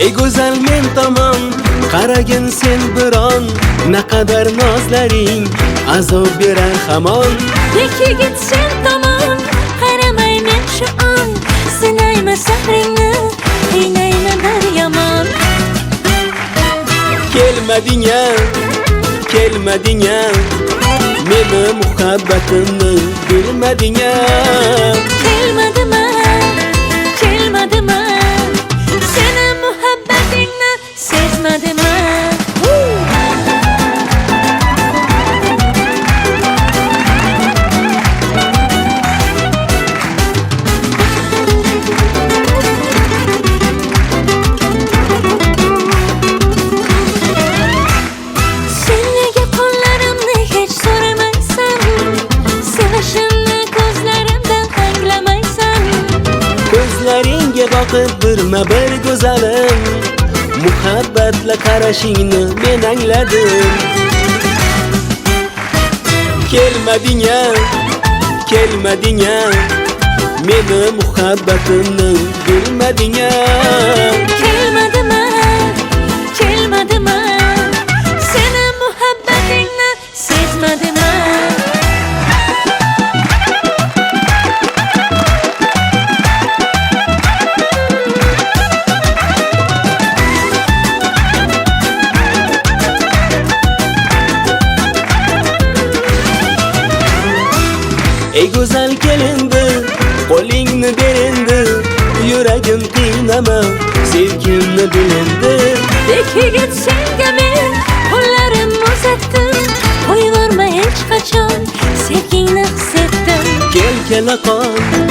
Ey go'zal men tomon qaragin sen biron, naqadar nozlaring azob berar hamon. Yigit sen tomon qaramay men shu on, sinayma sahringni, qiynayma bir yomon. Kelmading-a, kelmading-a, meni muhabbatimni bilmading-a. Kelmadima, kelmadima, seni muhabbatingni sezmadima. Ko'zlaringga boqib bir go'zalim, muhabbatla qarashingni men angladim. Kelmading-a, kelmading-a, meni muhabbatimni bilmading-a. Kelmadima, kelmadima, seni muhabbatingni sezmadima. Ey go'zal kelindi, qo'lingni ber endi, yuragim qiynama, sevgimni bil endi. Yigit senga men qo'llarimni uzatdim, qo'yvorma hech qachon, sevgingni his etdim. Kel kelaqon